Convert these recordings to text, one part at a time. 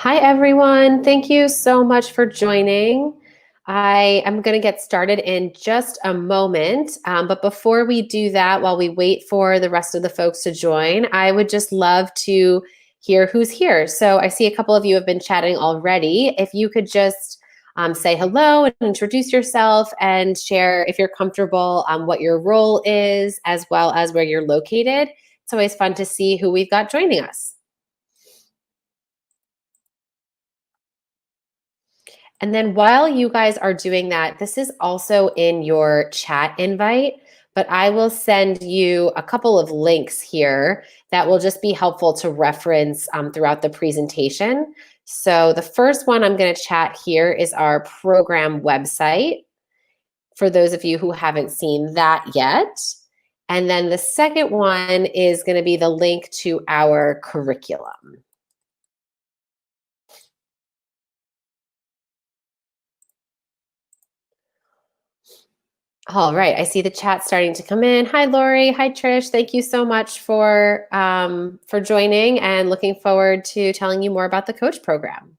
Hi, everyone. Thank you so much for joining. I am going to get started in just a moment. But before we do that, while we wait for the rest of the folks to join, I would just love to hear who's here. So I see a couple of you have been chatting already. If you could just say hello and introduce yourself and share, if you're comfortable, what your role is, as well as where you're located. It's always fun to see who we've got joining us. And then while you guys are doing that, this is also in your chat invite, but I will send you a couple of links here that will just be helpful to reference throughout the presentation. So the first one I'm going to chat here is our program website, for those of you who haven't seen that yet. And then the second one is going to be the link to our curriculum. All right, I see the chat starting to come in. Hi, Lori. Hi, Trish. Thank you so much for joining and looking forward to telling you more about the coach program.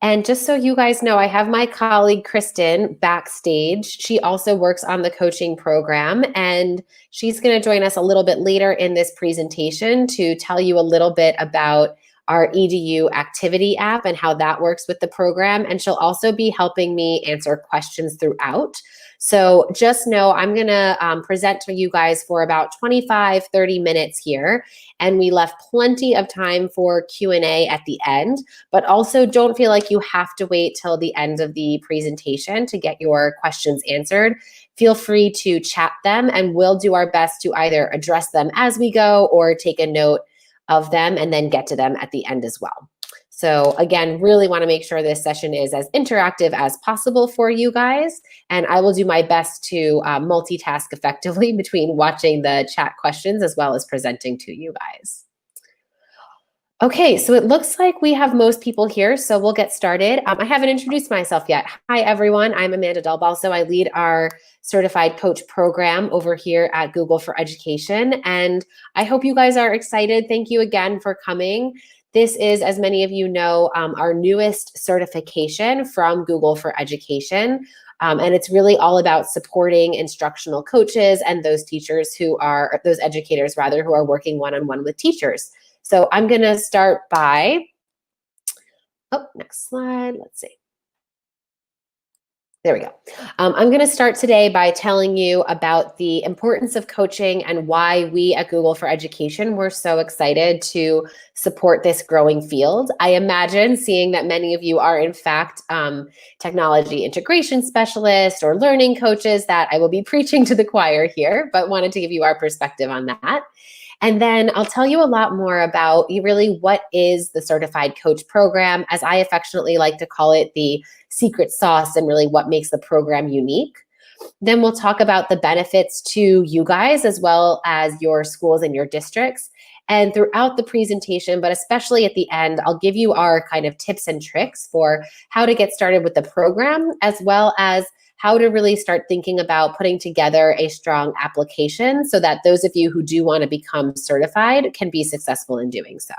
And just so you guys know, I have my colleague, Kristen, backstage. She also works on the coaching program, and she's going to join us a little bit later in this presentation to tell you a little bit about our EDU activity app and how that works with the program. And she'll also be helping me answer questions throughout. So just know I'm going to present to you guys for about 25-30 minutes here. And we left plenty of time for Q&A at the end, but also don't feel like you have to wait till the end of the presentation to get your questions answered. Feel free to chat them and we'll do our best to either address them as we go or take a note of them and then get to them at the end as well. So again, really want to make sure this session is as interactive as possible for you guys. And I will do my best to multitask effectively between watching the chat questions as well as presenting to you guys. Okay, so it looks like we have most people here, so we'll get started. I haven't introduced myself yet. Hi, everyone. I'm Amanda Delbalso. I lead our certified coach program over here at Google for Education, and I hope you guys are excited. Thank you again for coming. This is, as many of you know, our newest certification from Google for Education. And it's really all about supporting instructional coaches and those teachers who are, those educators rather, who are working one-on-one with teachers. So I'm gonna start by, next slide, let's see. There we go. I'm going to start today by telling you about the importance of coaching and why we at Google for Education were so excited to support this growing field. I imagine, seeing that many of you are in fact technology integration specialists or learning coaches, that I will be preaching to the choir here, but wanted to give you our perspective on that. And then I'll tell you a lot more about really what is the Certified Coach Program, as I affectionately like to call it, the secret sauce and really what makes the program unique. Then we'll talk about the benefits to you guys as well as your schools and your districts. And throughout the presentation, but especially at the end, I'll give you our kind of tips and tricks for how to get started with the program, as well as how to really start thinking about putting together a strong application so that those of you who do want to become certified can be successful in doing so.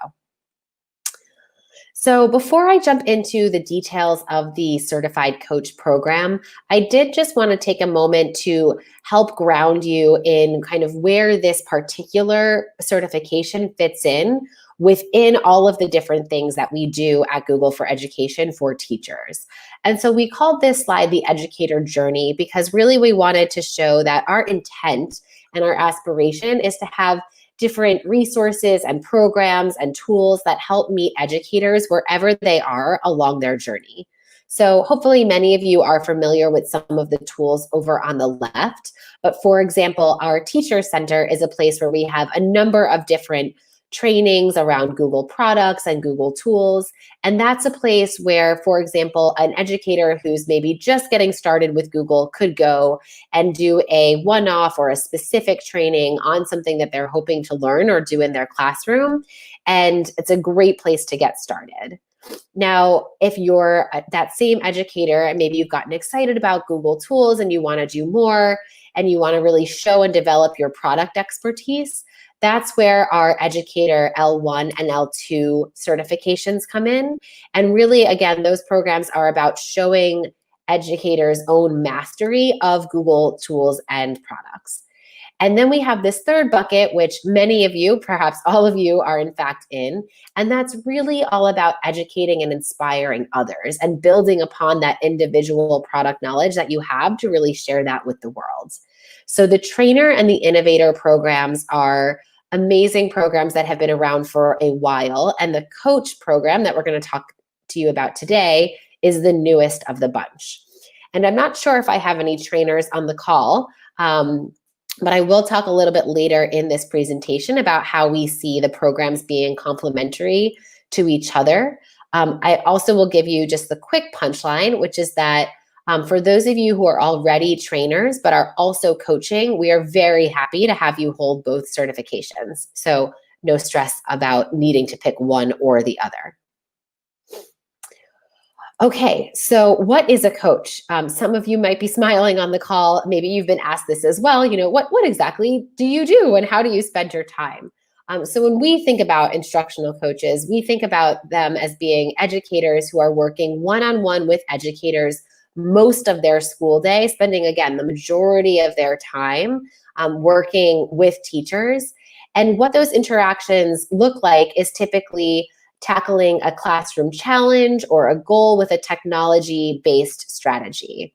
So before I jump into the details of the Certified Coach Program, I did just want to take a moment to help ground you in kind of where this particular certification fits in within all of the different things that we do at Google for Education for teachers. And so we called this slide the educator journey because really we wanted to show that our intent and our aspiration is to have different resources and programs and tools that help meet educators wherever they are along their journey. So hopefully many of you are familiar with some of the tools over on the left. But for example, our Teacher Center is a place where we have a number of different trainings around Google products and Google tools. And that's a place where, for example, an educator who's maybe just getting started with Google could go and do a one-off or a specific training on something that they're hoping to learn or do in their classroom. And it's a great place to get started. Now, if you're that same educator and maybe you've gotten excited about Google tools and you want to do more and you want to really show and develop your product expertise, that's where our educator L1 and L2 certifications come in. And really, again, those programs are about showing educators' own mastery of Google tools and products. And then we have this third bucket, which many of you, perhaps all of you, are in fact in. And that's really all about educating and inspiring others and building upon that individual product knowledge that you have to really share that with the world. So the trainer and the innovator programs are amazing programs that have been around for a while. And the coach program that we're going to talk to you about today is the newest of the bunch. And I'm not sure if I have any trainers on the call, but I will talk a little bit later in this presentation about how we see the programs being complementary to each other. I also will give you just the quick punchline, which is that for those of you who are already trainers but are also coaching, we are very happy to have you hold both certifications. So no stress about needing to pick one or the other. Okay, so what is a coach? Some of you might be smiling on the call. Maybe you've been asked this as well. What exactly do you do and how do you spend your time? So when we think about instructional coaches, we think about them as being educators who are working one-on-one with educators most of their school day, spending, again, the majority of their time working with teachers. And what those interactions look like is typically tackling a classroom challenge or a goal with a technology-based strategy.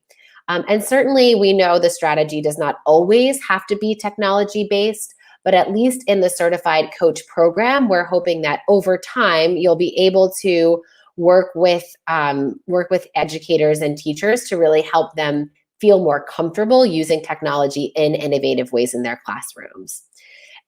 And certainly we know the strategy does not always have to be technology-based, but at least in the certified coach program, we're hoping that over time you'll be able to work with educators and teachers to really help them feel more comfortable using technology in innovative ways in their classrooms.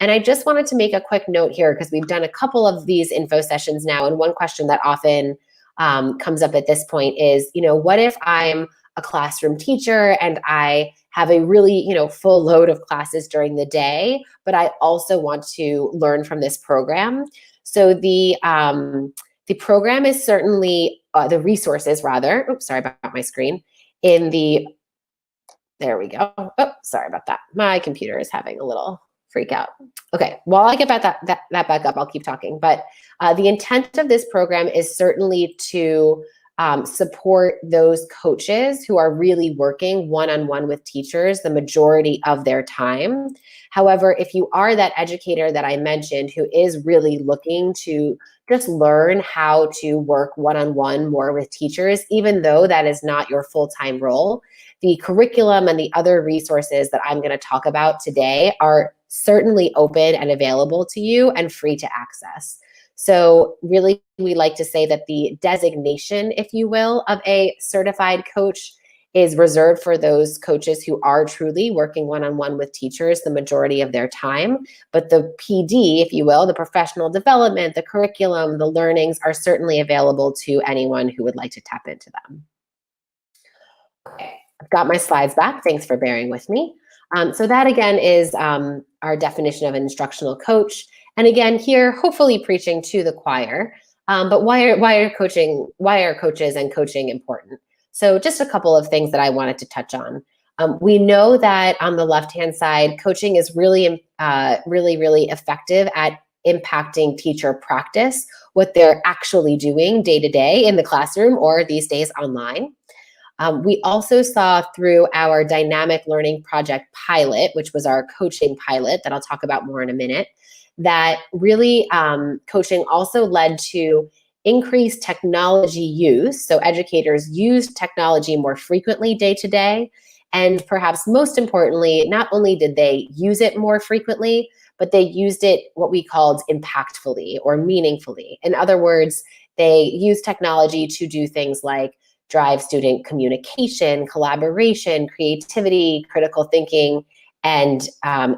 And I just wanted to make a quick note here because we've done a couple of these info sessions now. And one question that often comes up at this point is, what if I'm a classroom teacher and I have a really, full load of classes during the day, but I also want to learn from this program. So the program is certainly, the resources rather, oops, sorry about my screen, there we go. Oh, sorry about that. My computer is having a little freak out. Okay, while I get that back up, I'll keep talking. But the intent of this program is certainly to support those coaches who are really working one-on-one with teachers the majority of their time. However, if you are that educator that I mentioned who is really looking to just learn how to work one-on-one more with teachers, even though that is not your full-time role, the curriculum and the other resources that I'm going to talk about today are certainly open and available to you and free to access. So really, we like to say that the designation, if you will, of a certified coach is reserved for those coaches who are truly working one-on-one with teachers the majority of their time. But the PD, if you will, the professional development, the curriculum, the learnings are certainly available to anyone who would like to tap into them. Okay, I've got my slides back. Thanks for bearing with me. So that again is our definition of an instructional coach. And again, here, hopefully preaching to the choir. But why are coaches and coaching important? So just a couple of things that I wanted to touch on. We know that on the left-hand side, coaching is really effective at impacting teacher practice, what they're actually doing day to day in the classroom or these days online. We also saw through our dynamic learning project pilot, which was our coaching pilot that I'll talk about more in a minute, that really coaching also led to increased technology use. So educators used technology more frequently day to day. And perhaps most importantly, not only did they use it more frequently, but they used it what we called impactfully or meaningfully. In other words, they used technology to do things like drive student communication, collaboration, creativity, critical thinking, and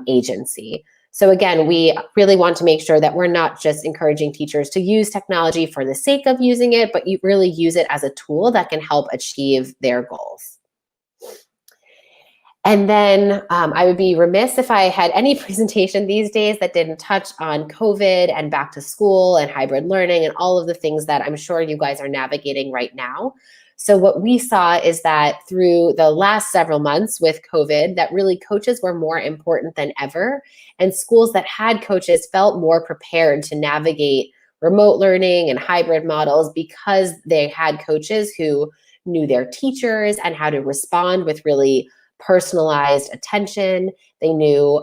agency. So again, we really want to make sure that we're not just encouraging teachers to use technology for the sake of using it, but you really use it as a tool that can help achieve their goals. And then I would be remiss if I had any presentation these days that didn't touch on COVID and back to school and hybrid learning and all of the things that I'm sure you guys are navigating right now. So what we saw is that through the last several months with COVID, that really coaches were more important than ever. And schools that had coaches felt more prepared to navigate remote learning and hybrid models because they had coaches who knew their teachers and how to respond with really personalized attention. They knew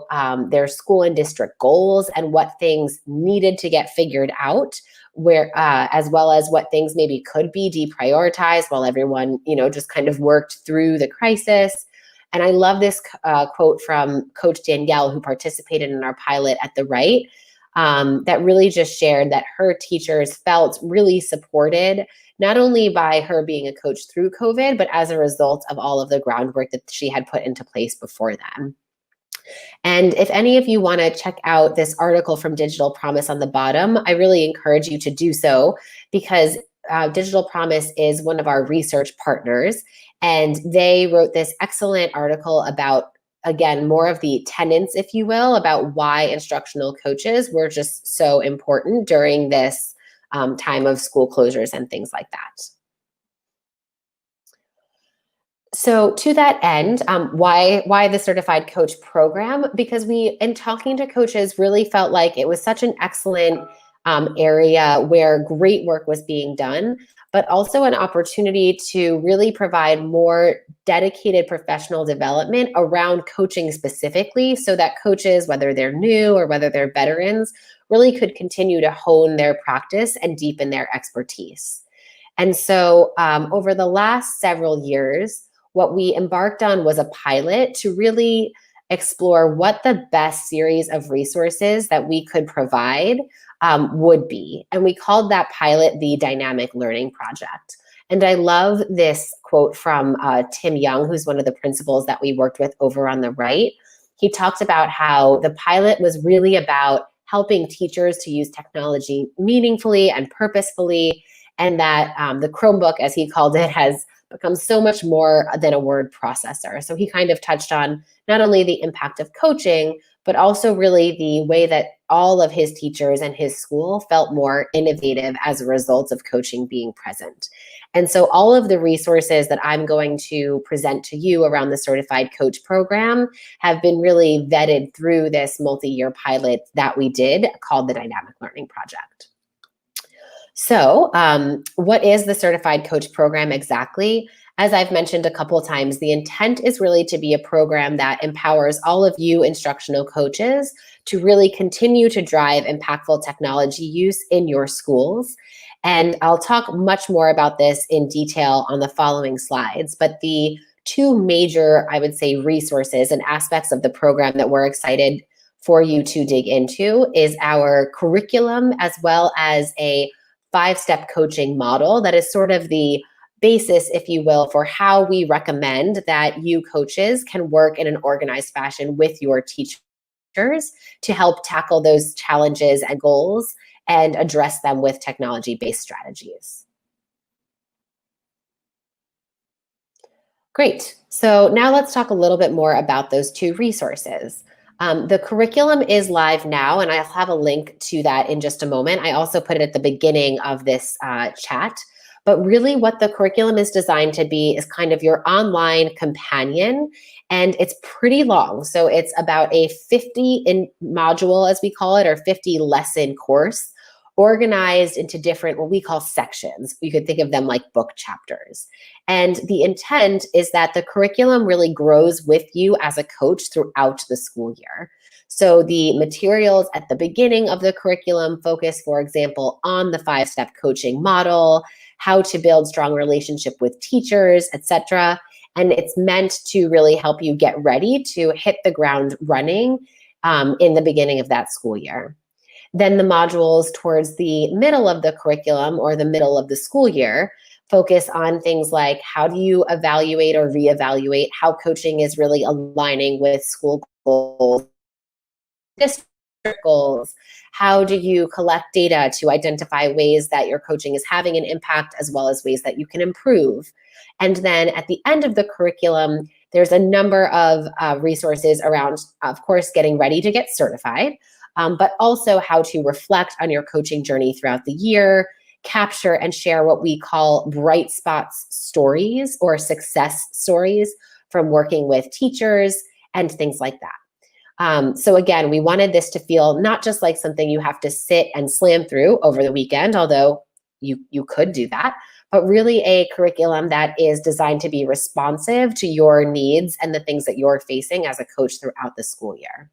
their school and district goals and what things needed to get figured out, where as well as what things maybe could be deprioritized while everyone, just kind of worked through the crisis. And I love this quote from Coach Danielle, who participated in our pilot at the right, that really just shared that her teachers felt really supported, not only by her being a coach through COVID, but as a result of all of the groundwork that she had put into place before then. And if any of you want to check out this article from Digital Promise on the bottom, I really encourage you to do so, because Digital Promise is one of our research partners, and they wrote this excellent article about, again, more of the tenets, if you will, about why instructional coaches were just so important during this time of school closures and things like that. So to that end, why the certified coach program? Because we, in talking to coaches, really felt like it was such an excellent area where great work was being done, but also an opportunity to really provide more dedicated professional development around coaching specifically, so that coaches, whether they're new or whether they're veterans, really could continue to hone their practice and deepen their expertise. And so over the last several years, what we embarked on was a pilot to really explore what the best series of resources that we could provide would be. And we called that pilot the Dynamic Learning Project. And I love this quote from Tim Young, who's one of the principals that we worked with over on the right. He talks about how the pilot was really about helping teachers to use technology meaningfully and purposefully, and that the Chromebook, as he called it, has become so much more than a word processor. So he kind of touched on not only the impact of coaching, but also really the way that all of his teachers and his school felt more innovative as a result of coaching being present. And so all of the resources that I'm going to present to you around the Certified Coach program have been really vetted through this multi-year pilot that we did called the Dynamic Learning Project. So what is the Certified Coach program exactly? As I've mentioned a couple of times, the intent is really to be a program that empowers all of you instructional coaches to really continue to drive impactful technology use in your schools. And I'll talk much more about this in detail on the following slides, but the two major, I would say, resources and aspects of the program that we're excited for you to dig into is our curriculum, as well as a 5-step coaching model that is sort of the basis, if you will, for how we recommend that you coaches can work in an organized fashion with your teachers to help tackle those challenges and goals and address them with technology-based strategies. Great. So now let's talk a little bit more about those two resources. The curriculum is live now, and I'll have a link to that in just a moment. I also put it at the beginning of this chat. But really what the curriculum is designed to be is kind of your online companion, and it's pretty long. So it's about a 50 module, as we call it, or 50 lesson course, organized into different, what we call sections. You could think of them like book chapters. And the intent is that the curriculum really grows with you as a coach throughout the school year. So the materials at the beginning of the curriculum focus, for example, on the 5-step coaching model, how to build strong relationship with teachers, etc. And it's meant to really help you get ready to hit the ground running in the beginning of that school year. Then the modules towards the middle of the curriculum or the middle of the school year focus on things like how do you evaluate or reevaluate how coaching is really aligning with school goals, district goals. How do you collect data to identify ways that your coaching is having an impact, as well as ways that you can improve? And then at the end of the curriculum, there's a number of resources around, of course, getting ready to get certified, but also how to reflect on your coaching journey throughout the year, capture and share what we call bright spots stories or success stories from working with teachers and things like that. So again, we wanted this to feel not just like something you have to sit and slam through over the weekend, although you could do that, but really a curriculum that is designed to be responsive to your needs and the things that you're facing as a coach throughout the school year.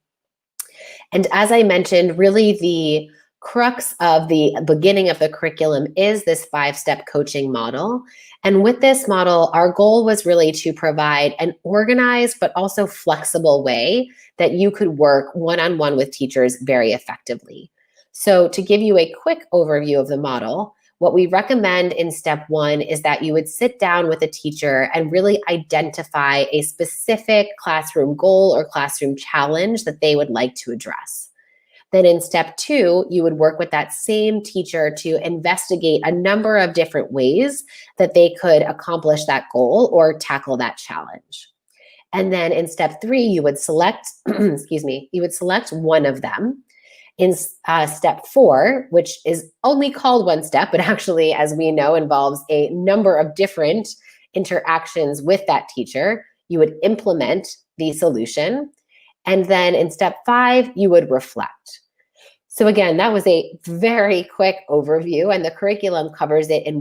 And as I mentioned, really the crux of the beginning of the curriculum is this 5-step coaching model. And with this model, our goal was really to provide an organized but also flexible way that you could work one-on-one with teachers very effectively. So to give you a quick overview of the model, what we recommend in step 1 is that you would sit down with a teacher and really identify a specific classroom goal or classroom challenge that they would like to address. Then in step 2, you would work with that same teacher to investigate a number of different ways that they could accomplish that goal or tackle that challenge. And then in step 3, you would select, you would select one of them. In step 4, which is only called one step, but actually, as we know, involves a number of different interactions with that teacher, you would implement the solution. And then in step 5, you would reflect. So again, that was a very quick overview, and the curriculum covers it in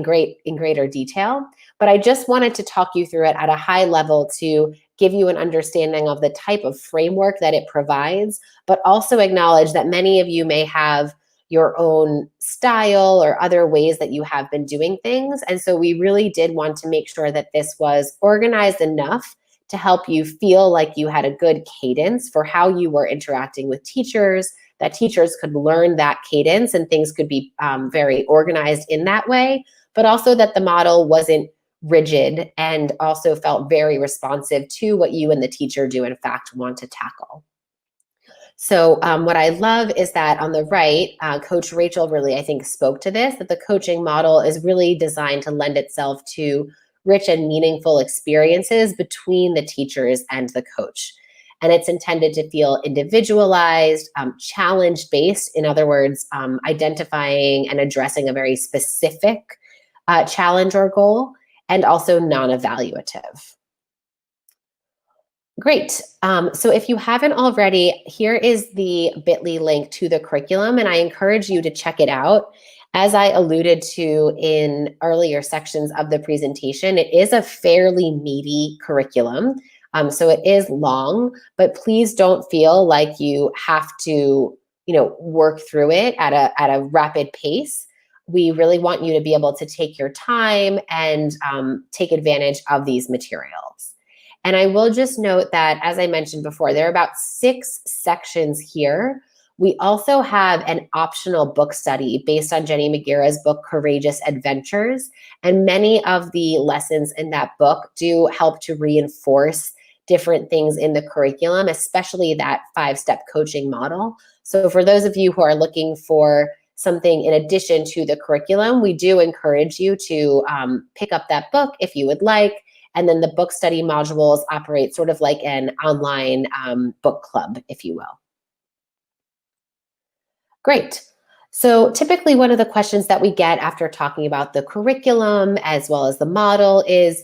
greater detail. But I just wanted to talk you through it at a high level to give you an understanding of the type of framework that it provides, but also acknowledge that many of you may have your own style or other ways that you have been doing things. And so we really did want to make sure that this was organized enough to help you feel like you had a good cadence for how you were interacting with teachers, that teachers could learn that cadence and things could be very organized in that way, but also that the model wasn't rigid and also felt very responsive to what you and the teacher do in fact want to tackle. So what I love is that on the right, Coach Rachel really, I think, spoke to this, that the coaching model is really designed to lend itself to rich and meaningful experiences between the teachers and the coach. And it's intended to feel individualized, challenge-based, in other words, identifying and addressing a very specific challenge or goal, and also non-evaluative. Great. So if you haven't already, here is the bit.ly link to the curriculum, and I encourage you to check it out. As I alluded to in earlier sections of the presentation, it is a fairly meaty curriculum. So it is long, but please don't feel like you have to, work through it at a rapid pace. We really want you to be able to take your time and take advantage of these materials. And I will just note that, as I mentioned before, there are about 6 sections here. We also have an optional book study based on Jenny McGuira's book, Courageous Adventures. And many of the lessons in that book do help to reinforce different things in the curriculum, especially that 5-step coaching model. So for those of you who are looking for something in addition to the curriculum, we do encourage you to pick up that book if you would like. And then the book study modules operate sort of like an online book club, if you will. Great. So typically one of the questions that we get after talking about the curriculum as well as the model is,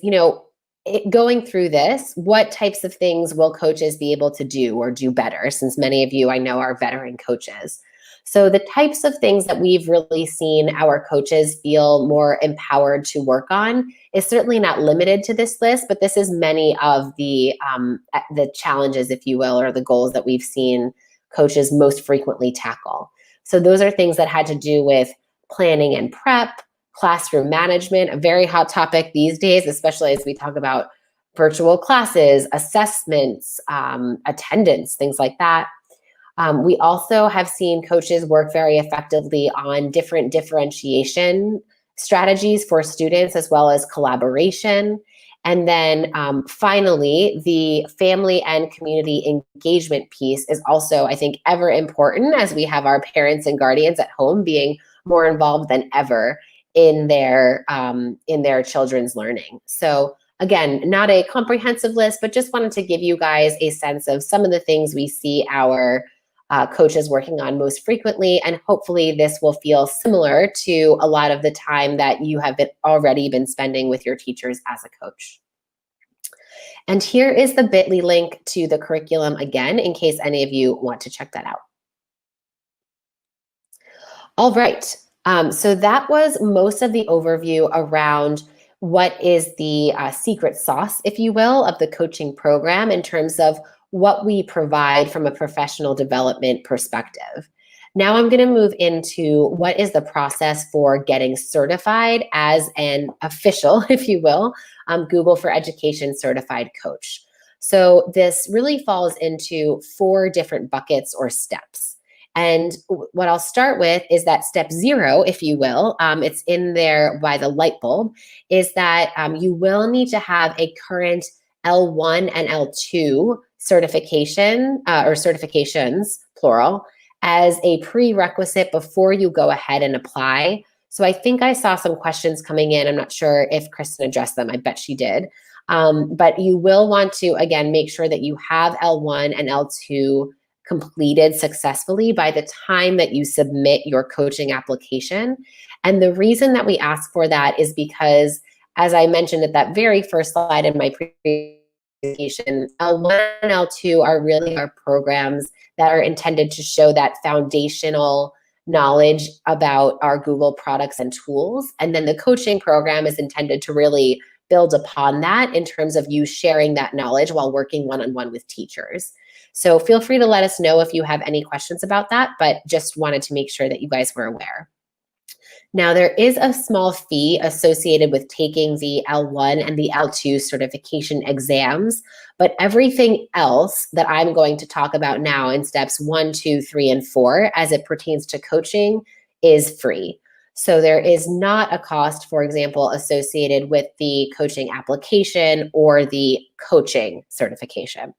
going through this, what types of things will coaches be able to do or do better, since many of you I know are veteran coaches. So the types of things that we've really seen our coaches feel more empowered to work on is certainly not limited to this list, but this is many of the challenges, if you will, or the goals that we've seen coaches most frequently tackle. So those are things that had to do with planning and prep, classroom management, a very hot topic these days, especially as we talk about virtual classes, assessments, attendance, things like that. We also have seen coaches work very effectively on different differentiation strategies for students, as well as collaboration. And then finally, the family and community engagement piece is also, I think, ever important as we have our parents and guardians at home being more involved than ever in their children's learning. So again, not a comprehensive list, but just wanted to give you guys a sense of some of the things we see our coaches working on most frequently. And hopefully this will feel similar to a lot of the time that you have already been spending with your teachers as a coach. And here is the bit.ly link to the curriculum again, in case any of you want to check that out. All right, so that was most of the overview around what is the secret sauce, if you will, of the coaching program in terms of what we provide from a professional development perspective. Now I'm going to move into what is the process for getting certified as an official, if you will, Google for Education certified coach. So this really falls into 4 different buckets or steps. And what I'll start with is that step 0, if you will, it's in there by the light bulb, is that you will need to have a current L1 and L2 certification or certifications, plural, as a prerequisite before you go ahead and apply. So I think I saw some questions coming in. I'm not sure if Kristen addressed them. I bet she did. But you will want to, again, make sure that you have L1 and L2 completed successfully by the time that you submit your coaching application. And the reason that we ask for that is because, as I mentioned at that very first slide in my presentation, L1 and L2 are really our programs that are intended to show that foundational knowledge about our Google products and tools. And then the coaching program is intended to really build upon that in terms of you sharing that knowledge while working one-on-one with teachers. So feel free to let us know if you have any questions about that, but just wanted to make sure that you guys were aware. Now, there is a small fee associated with taking the L1 and the L2 certification exams, but everything else that I'm going to talk about now in steps 1, 2, 3, and 4 as it pertains to coaching is free. So there is not a cost, for example, associated with the coaching application or the coaching certification.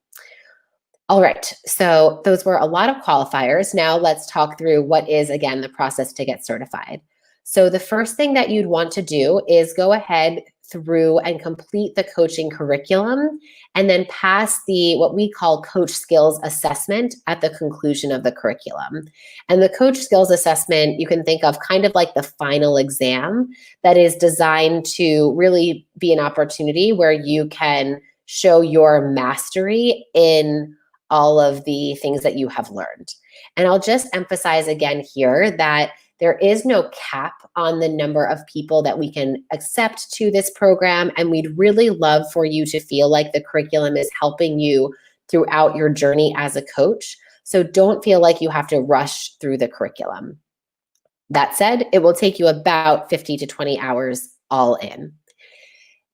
All right, so those were a lot of qualifiers. Now let's talk through what is, again, the process to get certified. So the first thing that you'd want to do is go ahead through and complete the coaching curriculum and then pass the what we call coach skills assessment at the conclusion of the curriculum. And the coach skills assessment you can think of kind of like the final exam that is designed to really be an opportunity where you can show your mastery in all of the things that you have learned. And I'll just emphasize again here that there is no cap on the number of people that we can accept to this program, and we'd really love for you to feel like the curriculum is helping you throughout your journey as a coach. So don't feel like you have to rush through the curriculum. That said, it will take you about 50 to 20 hours all in.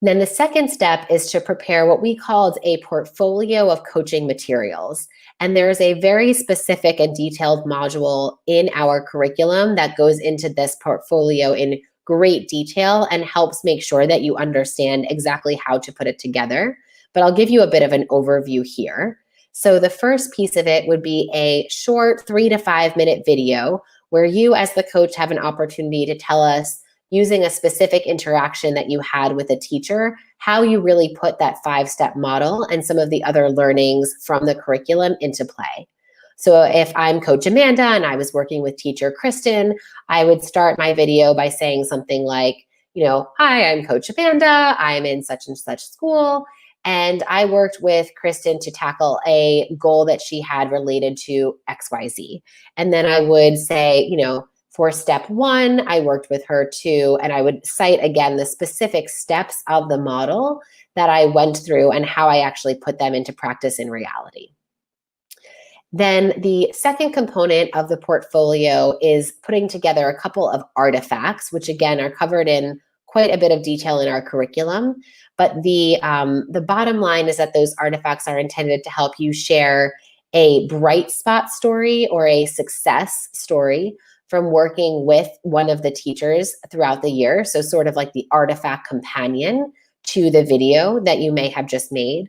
Then the second step is to prepare what we called a portfolio of coaching materials. And there's a very specific and detailed module in our curriculum that goes into this portfolio in great detail and helps make sure that you understand exactly how to put it together. But I'll give you a bit of an overview here. So the first piece of it would be a short 3 to 5 minute video where you as the coach have an opportunity to tell us, using a specific interaction that you had with a teacher, how you really put that 5-step model and some of the other learnings from the curriculum into play. So if I'm Coach Amanda and I was working with teacher Kristen, I would start my video by saying something like, hi, I'm Coach Amanda, I'm in such and such school, and I worked with Kristen to tackle a goal that she had related to XYZ. And then I would say, for step 1, I worked with her too, and I would cite again the specific steps of the model that I went through and how I actually put them into practice in reality. Then the second component of the portfolio is putting together a couple of artifacts, which again are covered in quite a bit of detail in our curriculum. But the bottom line is that those artifacts are intended to help you share a bright spot story or a success story from working with one of the teachers throughout the year. So sort of like the artifact companion to the video that you may have just made.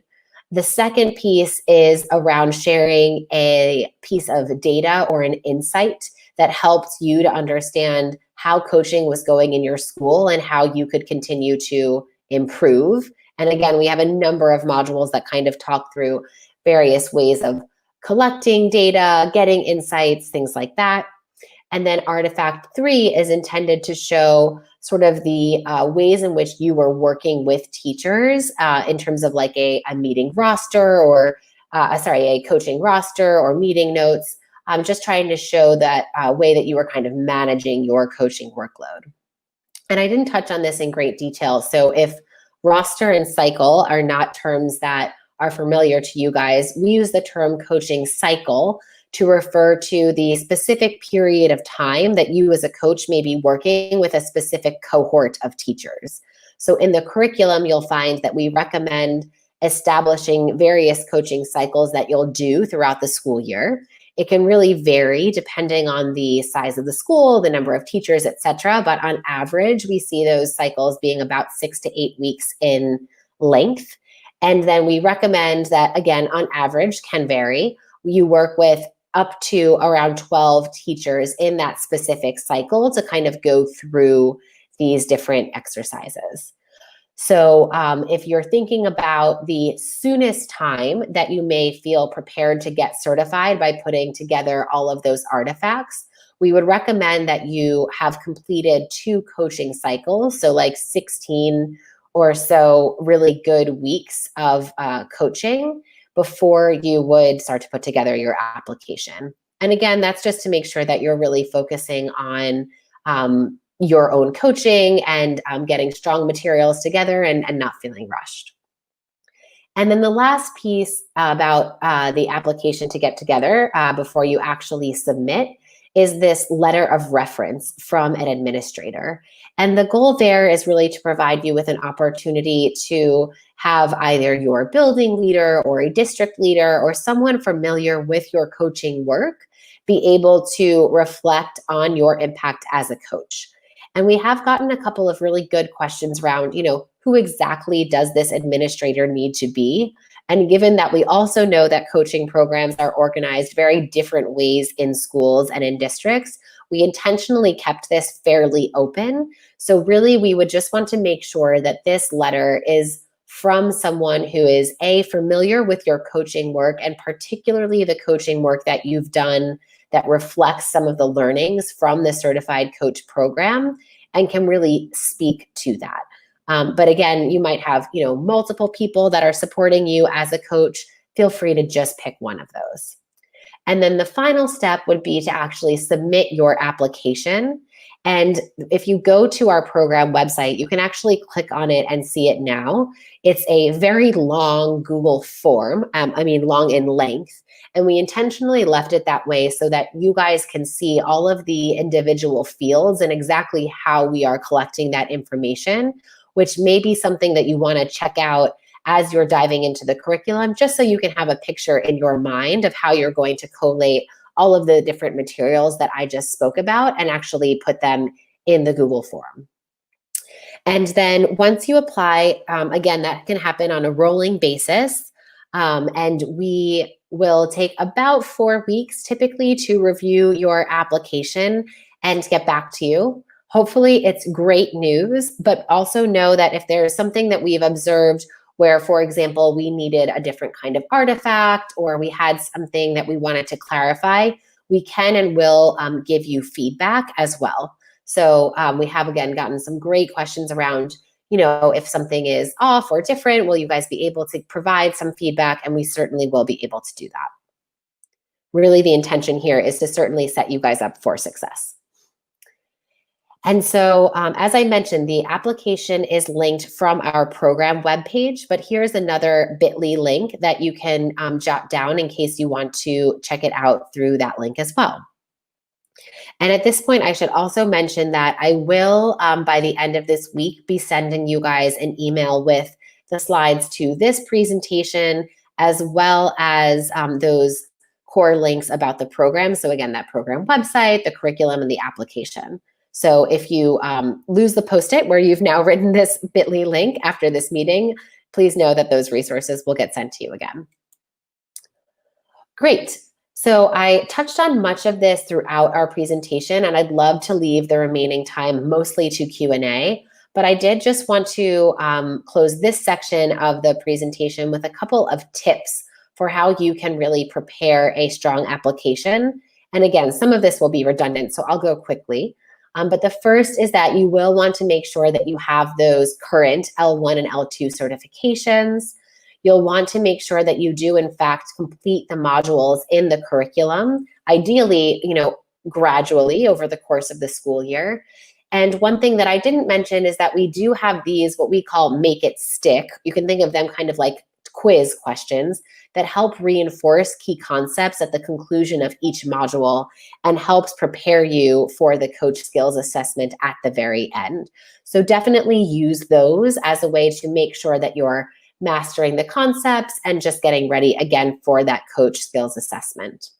The second piece is around sharing a piece of data or an insight that helps you to understand how coaching was going in your school and how you could continue to improve. And again, we have a number of modules that kind of talk through various ways of collecting data, getting insights, things like that. And then artifact 3 is intended to show sort of the ways in which you were working with teachers in terms of like a meeting roster or, a coaching roster or meeting notes, just trying to show that way that you were kind of managing your coaching workload. And I didn't touch on this in great detail. So if roster and cycle are not terms that are familiar to you guys, we use the term coaching cycle to refer to the specific period of time that you as a coach may be working with a specific cohort of teachers. So in the curriculum, you'll find that we recommend establishing various coaching cycles that you'll do throughout the school year. It can really vary depending on the size of the school, the number of teachers, et cetera. But on average, we see those cycles being about 6 to 8 weeks in length. And then we recommend that, again, on average, can vary. You work with up to around 12 teachers in that specific cycle to kind of go through these different exercises. So if you're thinking about the soonest time that you may feel prepared to get certified by putting together all of those artifacts, we would recommend that you have completed 2 coaching cycles, so like 16 or so really good weeks of coaching before you would start to put together your application. And again, that's just to make sure that you're really focusing on your own coaching and getting strong materials together and not feeling rushed. And then the last piece about the application to get together before you actually submit is this letter of reference from an administrator. And the goal there is really to provide you with an opportunity to have either your building leader or a district leader or someone familiar with your coaching work be able to reflect on your impact as a coach. And we have gotten a couple of really good questions around, who exactly does this administrator need to be? And given that we also know that coaching programs are organized very different ways in schools and in districts, we intentionally kept this fairly open. So really, we would just want to make sure that this letter is from someone who is familiar with your coaching work, and particularly the coaching work that you've done that reflects some of the learnings from the certified coach program and can really speak to that. But again, you might have, multiple people that are supporting you as a coach. Feel free to just pick one of those. And then the final step would be to actually submit your application. And if you go to our program website, you can actually click on it and see it now. It's a very long Google form, long in length. And we intentionally left it that way so that you guys can see all of the individual fields and exactly how we are collecting that information, which may be something that you want to check out as you're diving into the curriculum, just so you can have a picture in your mind of how you're going to collate all of the different materials that I just spoke about and actually put them in the Google form. And then once you apply, again, that can happen on a rolling basis. And we will take about 4 weeks typically to review your application and get back to you. Hopefully it's great news, but also know that if there is something that we've observed where, for example, we needed a different kind of artifact or we had something that we wanted to clarify, we can and will give you feedback as well. So we have, again, gotten some great questions around, if something is off or different, will you guys be able to provide some feedback? And we certainly will be able to do that. Really, the intention here is to certainly set you guys up for success. And so, as I mentioned, the application is linked from our program webpage, but here's another bit.ly link that you can jot down in case you want to check it out through that link as well. And at this point, I should also mention that I will, by the end of this week, be sending you guys an email with the slides to this presentation, as well as those core links about the program. So again, that program website, the curriculum, and the application. So if you lose the Post-it where you've now written this bit.ly link after this meeting, please know that those resources will get sent to you again. Great. So I touched on much of this throughout our presentation, and I'd love to leave the remaining time mostly to Q&A, but I did just want to close this section of the presentation with a couple of tips for how you can really prepare a strong application. And again, some of this will be redundant, so I'll go quickly. But the first is that you will want to make sure that you have those current L1 and L2 certifications. You'll want to make sure that you do, in fact, complete the modules in the curriculum, ideally, gradually over the course of the school year. And one thing that I didn't mention is that we do have these, what we call make it stick. You can think of them kind of like quiz questions that help reinforce key concepts at the conclusion of each module and helps prepare you for the coach skills assessment at the very end. So definitely use those as a way to make sure that you're mastering the concepts and just getting ready again for that coach skills assessment.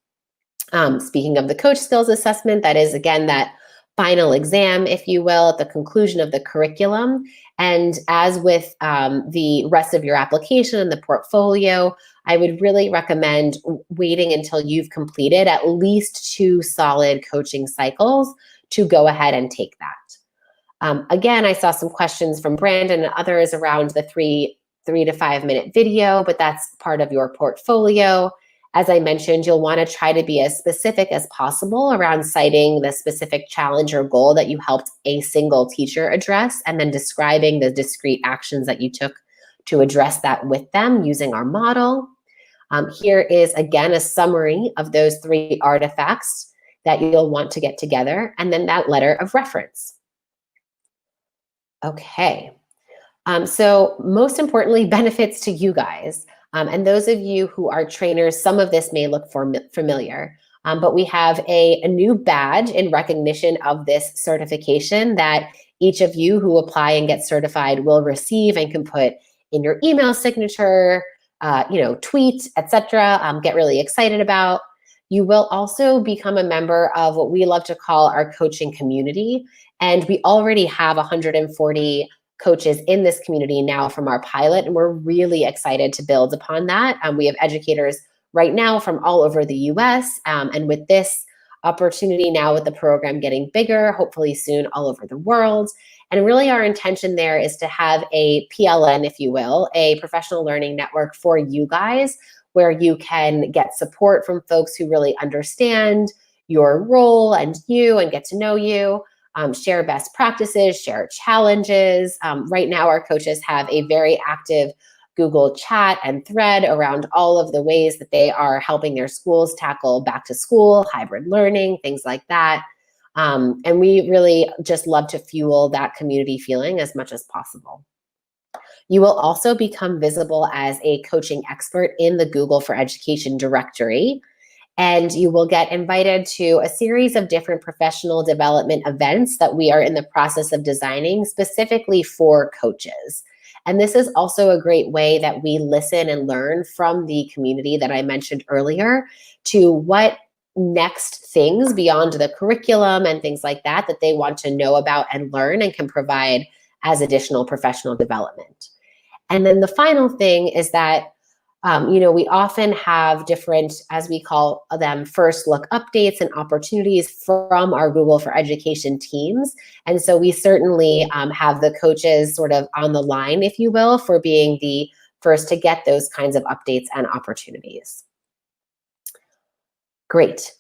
Speaking of the coach skills assessment, that is again that final exam, if you will, at the conclusion of the curriculum. And as with the rest of your application and the portfolio, I would really recommend waiting until you've completed at least 2 solid coaching cycles to go ahead and take that. Again, I saw some questions from Brandon and others around the 3 to 5 minute video, but that's part of your portfolio. As I mentioned, you'll want to try to be as specific as possible around citing the specific challenge or goal that you helped a single teacher address, and then describing the discrete actions that you took to address that with them using our model. Here is, again, a summary of those 3 artifacts that you'll want to get together, and then that letter of reference. Okay. So most importantly, benefits to you guys. And those of you who are trainers, some of this may look familiar, but we have a new badge in recognition of this certification that each of you who apply and get certified will receive and can put in your email signature, tweet, etc. Get really excited about. You will also become a member of what we love to call our coaching community. And we already have 140 coaches in this community now from our pilot, and we're really excited to build upon that. We have educators right now from all over the US, and with this opportunity now with the program getting bigger, hopefully soon all over the world. And really our intention there is to have a PLN, if you will, a professional learning network for you guys, where you can get support from folks who really understand your role and you and get to know you. Share best practices, share challenges. Right now, our coaches have a very active Google chat and thread around all of the ways that they are helping their schools tackle back to school, hybrid learning, things like that. And we really just love to fuel that community feeling as much as possible. You will also become visible as a coaching expert in the Google for Education directory. And you will get invited to a series of different professional development events that we are in the process of designing specifically for coaches. And this is also a great way that we listen and learn from the community that I mentioned earlier to what next things beyond the curriculum and things like that they want to know about and learn and can provide as additional professional development. And then the final thing is that we often have different, as we call them, first look updates and opportunities from our Google for Education teams. And so we certainly have the coaches sort of on the line, if you will, for being the first to get those kinds of updates and opportunities. Great.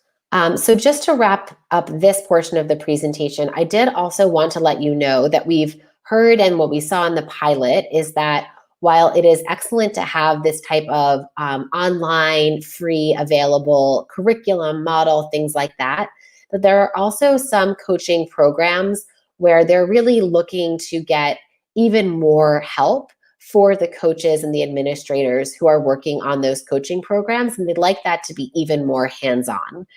So just to wrap up this portion of the presentation, I did also want to let you know that we've heard, and what we saw in the pilot is that while it is excellent to have this type of online, free, available curriculum model, things like that, that there are also some coaching programs where they're really looking to get even more help for the coaches and the administrators who are working on those coaching programs, and they'd like that to be even more hands-on.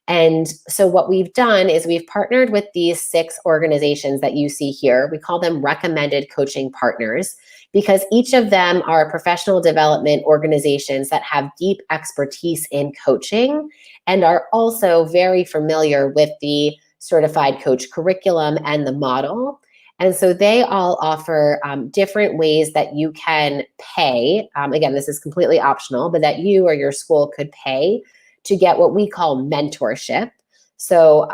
And so what we've done is we've partnered with these 6 organizations that you see here. We call them recommended coaching partners, because each of them are professional development organizations that have deep expertise in coaching and are also very familiar with the certified coach curriculum and the model. And so they all offer different ways that you can pay. Again, this is completely optional, but that you or your school could pay to get what we call mentorship. So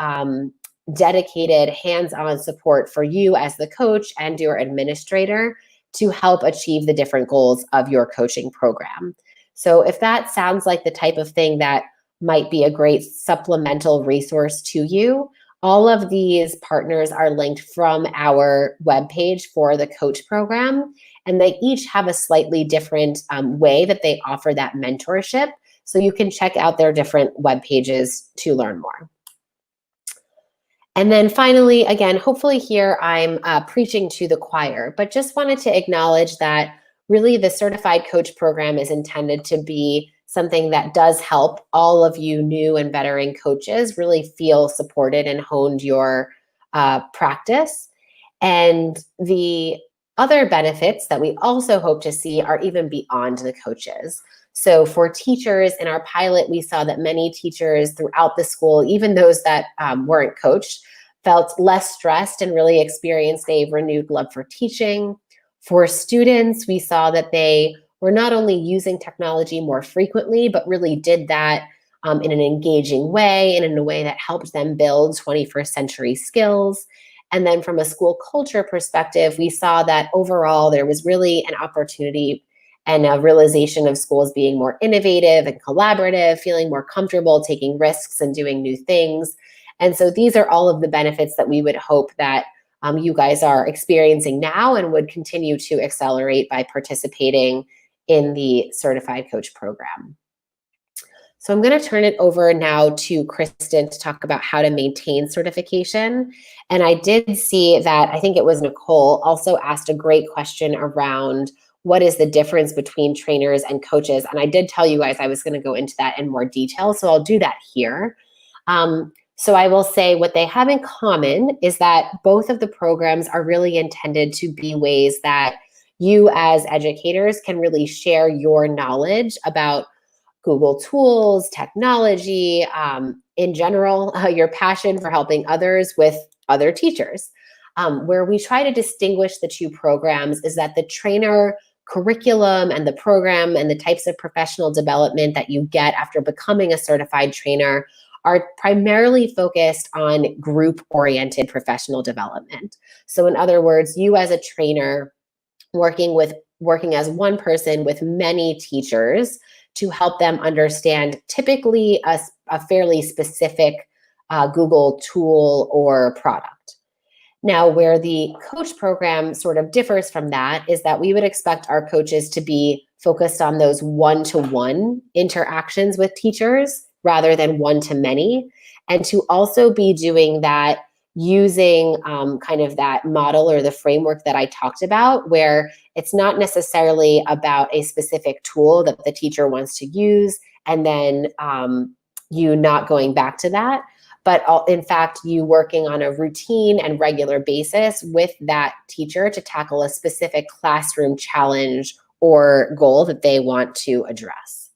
dedicated hands-on support for you as the coach and your administrator to help achieve the different goals of your coaching program. So if that sounds like the type of thing that might be a great supplemental resource to you, all of these partners are linked from our webpage for the coach program, and they each have a slightly different way that they offer that mentorship. So you can check out their different web pages to learn more. And then finally, again, hopefully here I'm preaching to the choir, but just wanted to acknowledge that really the certified coach program is intended to be something that does help all of you new and veteran coaches really feel supported and honed your practice. And the other benefits that we also hope to see are even beyond the coaches. So for teachers in our pilot, we saw that many teachers throughout the school, even those that weren't coached, felt less stressed and really experienced a renewed love for teaching. For students, we saw that they were not only using technology more frequently, but really did that in an engaging way and in a way that helped them build 21st century skills. And then from a school culture perspective, we saw that overall there was really an opportunity and a realization of schools being more innovative and collaborative, feeling more comfortable taking risks and doing new things. And so these are all of the benefits that we would hope that you guys are experiencing now and would continue to accelerate by participating in the Certified Coach program. So I'm going to turn it over now to Kristen to talk about how to maintain certification. And I did see that, I think it was Nicole, also asked a great question around what is the difference between trainers and coaches. And I did tell you guys I was going to go into that in more detail, so I'll do that here. So I will say what they have in common is that both of the programs are really intended to be ways that you as educators can really share your knowledge about Google tools, technology, in general, your passion for helping others with other teachers. Where we try to distinguish the two programs is that the trainer curriculum and the program and the types of professional development that you get after becoming a certified trainer are primarily focused on group-oriented professional development. So in other words, you as a trainer working as one person with many teachers to help them understand typically a fairly specific Google tool or product. Now, where the coach program sort of differs from that is that we would expect our coaches to be focused on those one-to-one interactions with teachers rather than one-to-many, and to also be doing that using kind of that model or the framework that I talked about, where it's not necessarily about a specific tool that the teacher wants to use and then you not going back to that, but in fact, you working on a routine and regular basis with that teacher to tackle a specific classroom challenge or goal that they want to address.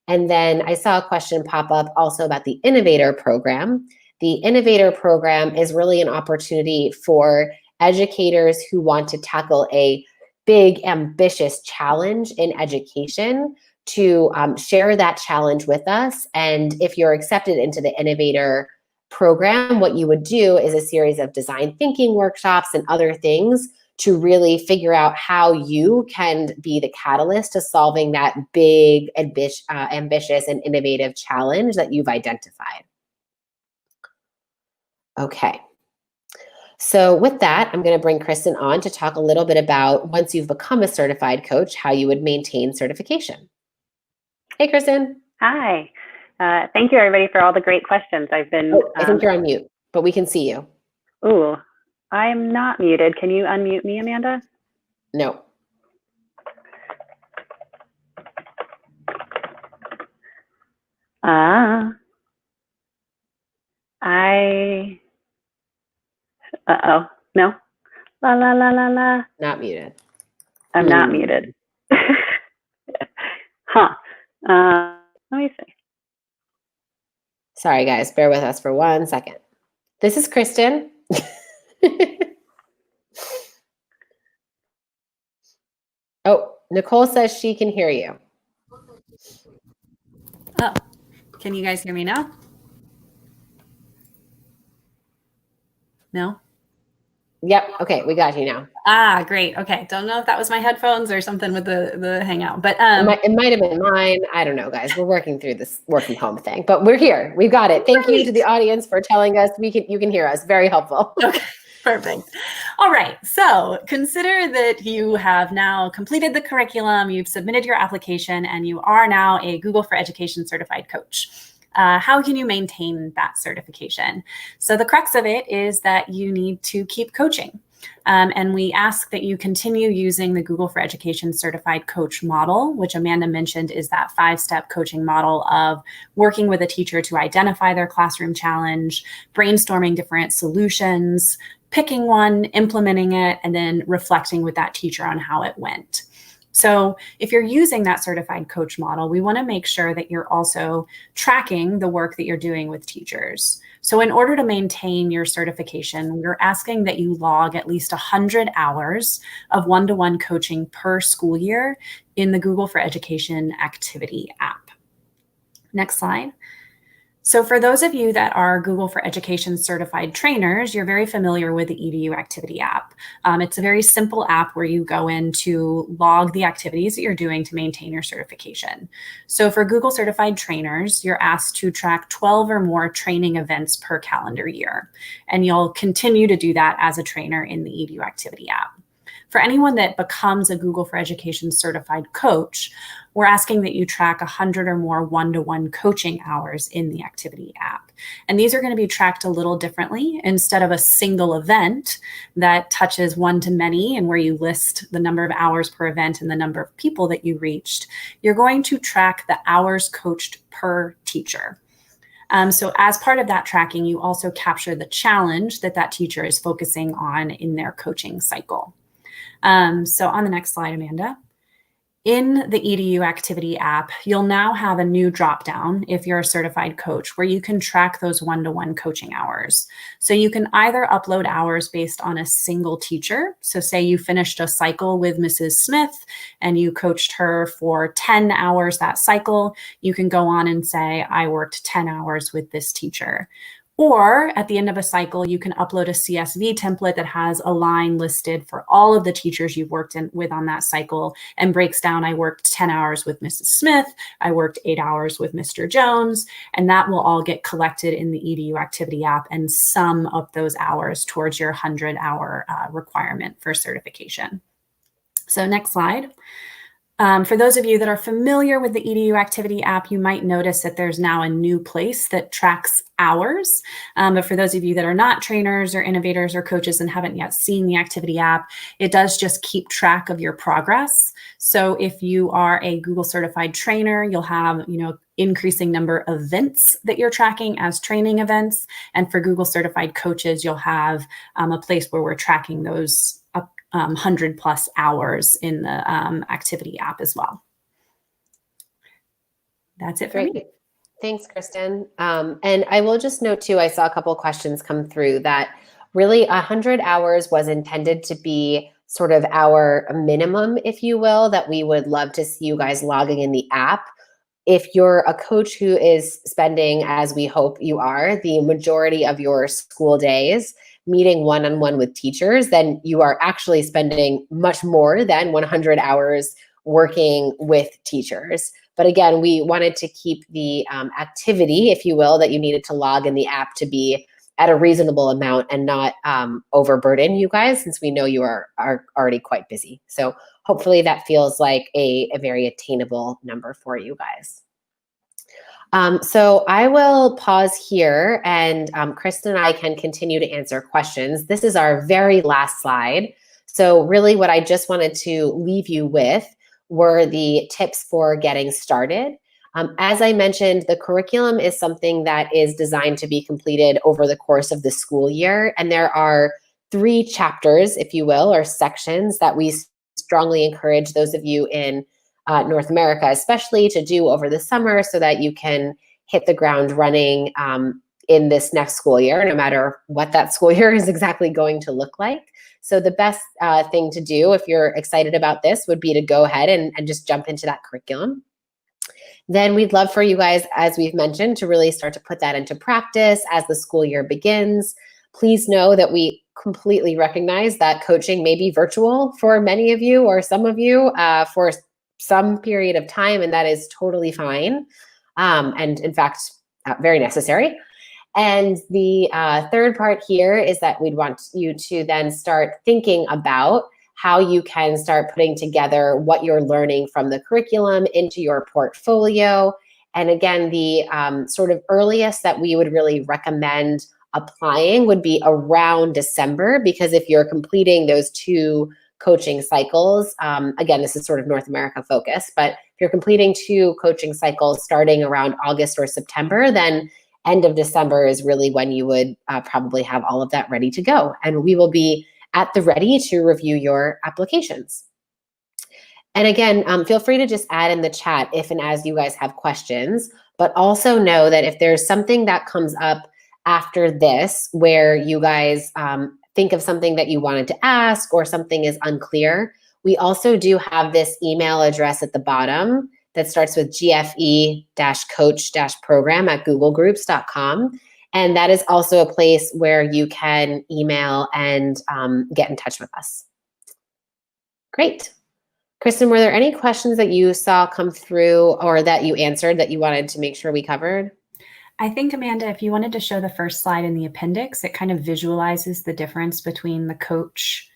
And then I saw a question pop up also about the Innovator program. The Innovator program is really an opportunity for educators who want to tackle a big, ambitious challenge in education to share that challenge with us. And if you're accepted into the Innovator program, what you would do is a series of design thinking workshops and other things to really figure out how you can be the catalyst to solving that big, ambitious, and innovative challenge that you've identified. Okay. So with that, I'm going to bring Kristen on to talk a little bit about once you've become a certified coach, how you would maintain certification. Hey, Kristen. Hi. Thank you, everybody, for all the great questions. I've been. I think you're on mute, but we can see you. Ooh, I'm not muted. Can you unmute me, Amanda? No. Uh-oh. No? La, la, la, la, la. Not muted. I'm not muted. Huh. Let me see. Sorry, guys. Bear with us for 1 second. This is Kristen. Oh, Nicole says she can hear you. Oh, can you guys hear me now? No? Yep. Okay, we got you now. Ah, great. Okay. Don't know if that was my headphones or something with the Hangout, but It might have been mine. I don't know, guys. We're working through this work from home thing, but we're here. We've got it. Thank you to the audience for telling us you can hear us. Very helpful. Okay, perfect. All right. So consider that you have now completed the curriculum, you've submitted your application, and you are now a Google for Education certified coach. How can you maintain that certification? So the crux of it is that you need to keep coaching. And we ask that you continue using the Google for Education certified coach model, which Amanda mentioned is that 5-step coaching model of working with a teacher to identify their classroom challenge, brainstorming different solutions, picking one, implementing it, and then reflecting with that teacher on how it went. So if you're using that certified coach model, we want to make sure that you're also tracking the work that you're doing with teachers. So in order to maintain your certification, we're asking that you log at least 100 hours of one-to-one coaching per school year in the Google for Education activity app. Next slide. So for those of you that are Google for Education certified trainers, you're very familiar with the EDU activity app. It's a very simple app where you go in to log the activities that you're doing to maintain your certification. So for Google certified trainers, you're asked to track 12 or more training events per calendar year. And you'll continue to do that as a trainer in the EDU activity app. For anyone that becomes a Google for Education certified coach, we're asking that you track 100 or more one-to-one coaching hours in the activity app. And these are going to be tracked a little differently. Instead of a single event that touches one-to-many and where you list the number of hours per event and the number of people that you reached, you're going to track the hours coached per teacher. So as part of that tracking, you also capture the challenge that that teacher is focusing on in their coaching cycle. So on the next slide, Amanda. In the EDU activity app, you'll now have a new dropdown if you're a certified coach where you can track those one-to-one coaching hours. So you can either upload hours based on a single teacher. So say you finished a cycle with Mrs. Smith and you coached her for 10 hours that cycle. You can go on and say, I worked 10 hours with this teacher. Or at the end of a cycle, you can upload a CSV template that has a line listed for all of the teachers you've worked with on that cycle and breaks down, I worked 10 hours with Mrs. Smith, I worked 8 hours with Mr. Jones, and that will all get collected in the EDU activity app and sum up those hours towards your 100-hour requirement for certification. So next slide. For those of you that are familiar with the EDU activity app, you might notice that there's now a new place that tracks hours. But for those of you that are not trainers or innovators or coaches and haven't yet seen the activity app, it does just keep track of your progress. So if you are a Google certified trainer, you'll have, increasing number of events that you're tracking as training events. And for Google certified coaches, you'll have a place where we're tracking those 100 plus hours in the activity app as well. That's it for me. Thanks, Kristen. And I will just note too, I saw a couple of questions come through that really 100 hours was intended to be sort of our minimum, if you will, that we would love to see you guys logging in the app. If you're a coach who is spending, as we hope you are, the majority of your school days meeting one-on-one with teachers, then you are actually spending much more than 100 hours working with teachers. But again, we wanted to keep the activity, if you will, that you needed to log in the app to be at a reasonable amount and not overburden you guys, since we know you are already quite busy. So hopefully that feels like a very attainable number for you guys. So I will pause here and Kristen and I can continue to answer questions. This is our very last slide. So really what I just wanted to leave you with were the tips for getting started. As I mentioned, the curriculum is something that is designed to be completed over the course of the school year. And there are 3 chapters, if you will, or sections that we strongly encourage those of you in North America, especially, to do over the summer so that you can hit the ground running in this next school year, no matter what that school year is exactly going to look like. So the best thing to do if you're excited about this would be to go ahead and just jump into that curriculum. Then we'd love for you guys, as we've mentioned, to really start to put that into practice as the school year begins. Please know that we completely recognize that coaching may be virtual for many of you or some of you for some period of time, and that is totally fine. And in fact, very necessary. And the third part here is that we'd want you to then start thinking about how you can start putting together what you're learning from the curriculum into your portfolio. And again, the sort of earliest that we would really recommend applying would be around December, because if you're completing those 2 coaching cycles, again, this is sort of North America focused, but if you're completing 2 coaching cycles starting around August or September, then end of December is really when you would probably have all of that ready to go. And we will be at the ready to review your applications. And again, feel free to just add in the chat if and as you guys have questions, but also know that if there's something that comes up after this where you guys think of something that you wanted to ask or something is unclear, we also do have this email address at the bottom that starts with gfe-coach-program@googlegroups.com. And that is also a place where you can email and get in touch with us. Great. Kristen, were there any questions that you saw come through or that you answered that you wanted to make sure we covered? I think, Amanda, if you wanted to show the first slide in the appendix, it kind of visualizes the difference between the coach,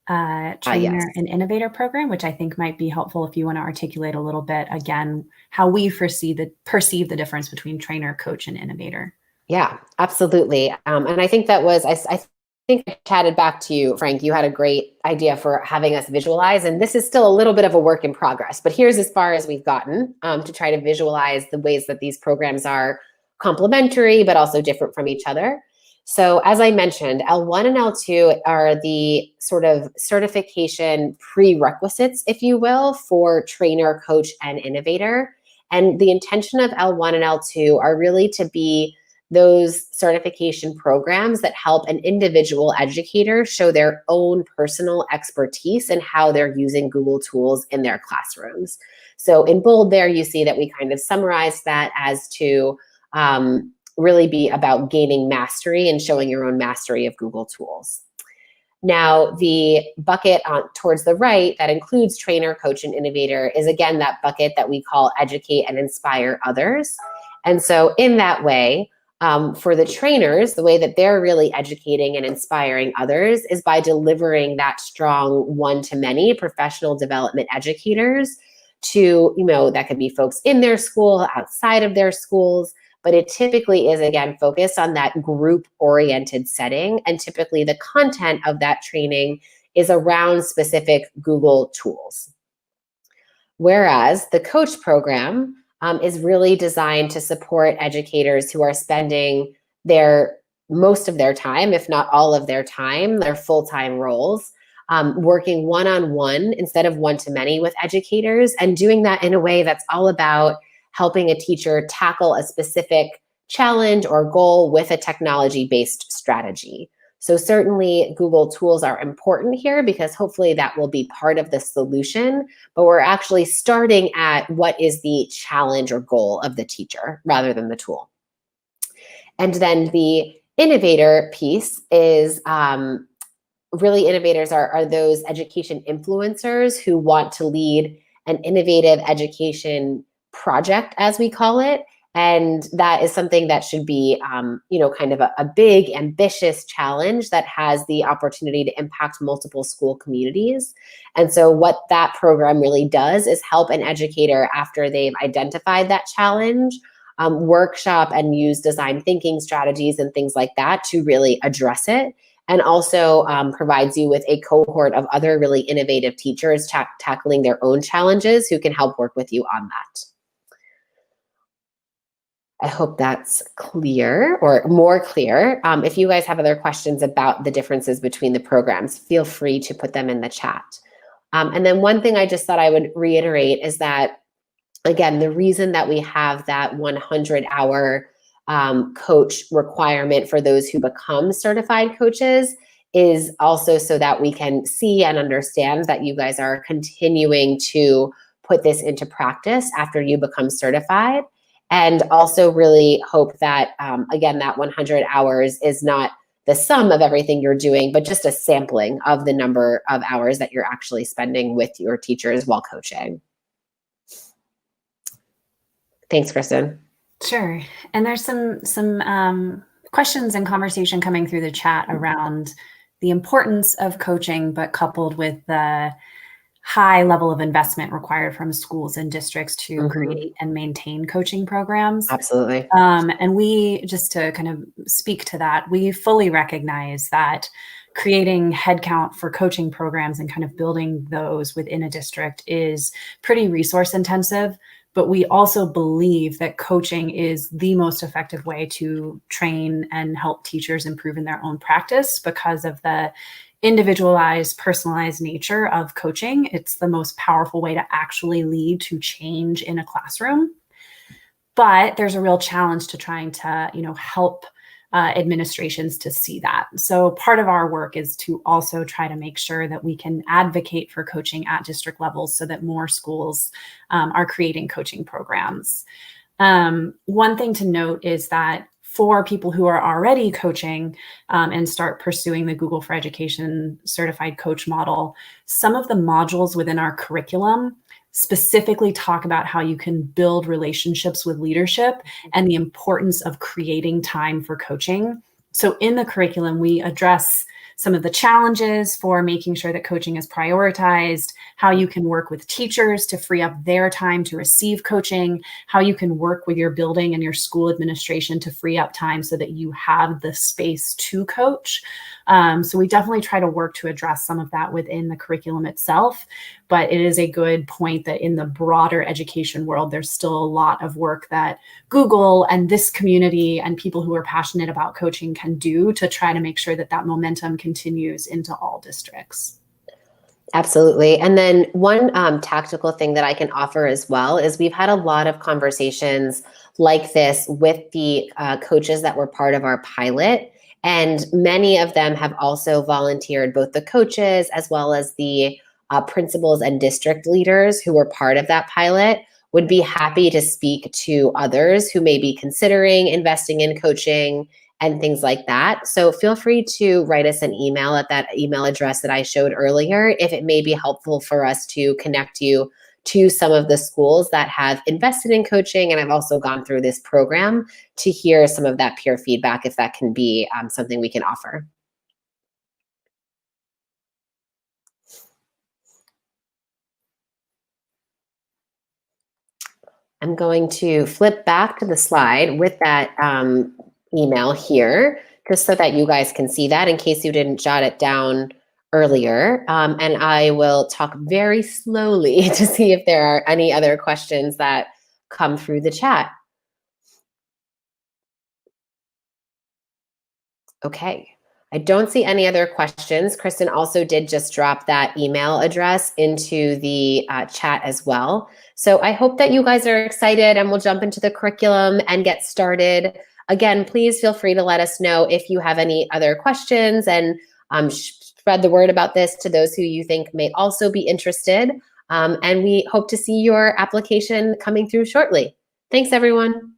trainer, and innovator program, which I think might be helpful if you want to articulate a little bit, again, how we perceive the difference between trainer, coach, and innovator. Yeah, absolutely. And I think that was, I think I chatted back to you, Frank. You had a great idea for having us visualize, and this is still a little bit of a work in progress, but here's as far as we've gotten to try to visualize the ways that these programs are complementary, but also different from each other. So as I mentioned, L1 and L2 are the sort of certification prerequisites, if you will, for trainer, coach, and innovator. And the intention of L1 and L2 are really to be those certification programs that help an individual educator show their own personal expertise in how they're using Google tools in their classrooms. So in bold there, you see that we kind of summarize that as to really be about gaining mastery and showing your own mastery of Google tools. Now, the bucket towards the right that includes trainer, coach, and innovator is again that bucket that we call educate and inspire others. And so in that way, for the trainers, the way that they're really educating and inspiring others is by delivering that strong one-to-many professional development educators to, that could be folks in their school, outside of their schools, but it typically is, again, focused on that group-oriented setting, and typically the content of that training is around specific Google tools. Whereas the coach program is really designed to support educators who are spending most of their time, if not all of their time, their full-time roles, working one-on-one instead of one-to-many with educators, and doing that in a way that's all about helping a teacher tackle a specific challenge or goal with a technology-based strategy. So certainly Google tools are important here because hopefully that will be part of the solution, but we're actually starting at what is the challenge or goal of the teacher rather than the tool. And then the innovator piece is really innovators are those education influencers who want to lead an innovative education project, as we call it. And that is something that should be, kind of a big, ambitious challenge that has the opportunity to impact multiple school communities. And so what that program really does is help an educator, after they've identified that challenge, workshop and use design thinking strategies and things like that to really address it. And also provides you with a cohort of other really innovative teachers tackling their own challenges who can help work with you on that. I hope that's clear or more clear. If you guys have other questions about the differences between the programs, feel free to put them in the chat. And then one thing I just thought I would reiterate is that, again, the reason that we have that 100-hour coach requirement for those who become certified coaches is also so that we can see and understand that you guys are continuing to put this into practice after you become certified. And also really hope that, again, that 100 hours is not the sum of everything you're doing, but just a sampling of the number of hours that you're actually spending with your teachers while coaching. Thanks, Kristen. Sure. And there's some questions and conversation coming through the chat around the importance of coaching, but coupled with the high level of investment required from schools and districts to create and maintain coaching programs. Absolutely. And we, just to kind of speak to that, we fully recognize that creating headcount for coaching programs and kind of building those within a district is pretty resource intensive. But we also believe that coaching is the most effective way to train and help teachers improve in their own practice because of the individualized, personalized nature of coaching. It's the most powerful way to actually lead to change in a classroom. But there's a real challenge to trying to, help administrations to see that. So part of our work is to also try to make sure that we can advocate for coaching at district levels so that more schools are creating coaching programs. One thing to note is that for people who are already coaching and start pursuing the Google for Education certified coach model, some of the modules within our curriculum specifically talk about how you can build relationships with leadership and the importance of creating time for coaching. So in the curriculum, we address some of the challenges for making sure that coaching is prioritized, how you can work with teachers to free up their time to receive coaching, how you can work with your building and your school administration to free up time so that you have the space to coach. So we definitely try to work to address some of that within the curriculum itself, but it is a good point that in the broader education world, there's still a lot of work that Google and this community and people who are passionate about coaching can do to try to make sure that that momentum continues into all districts. Absolutely. And then one tactical thing that I can offer as well is we've had a lot of conversations like this with the coaches that were part of our pilot. And many of them have also volunteered, both the coaches as well as the principals and district leaders who were part of that pilot would be happy to speak to others who may be considering investing in coaching and things like that. So feel free to write us an email at that email address that I showed earlier if it may be helpful for us to connect you to some of the schools that have invested in coaching and have also gone through this program to hear some of that peer feedback if that can be something we can offer. I'm going to flip back to the slide with that email here, just so that you guys can see that in case you didn't jot it down earlier. And I will talk very slowly to see if there are any other questions that come through the chat. Okay, I don't see any other questions. Kristen also did just drop that email address into the chat as well. So I hope that you guys are excited and we'll jump into the curriculum and get started. Again, please feel free to let us know if you have any other questions and spread the word about this to those who you think may also be interested. And we hope to see your application coming through shortly. Thanks, everyone.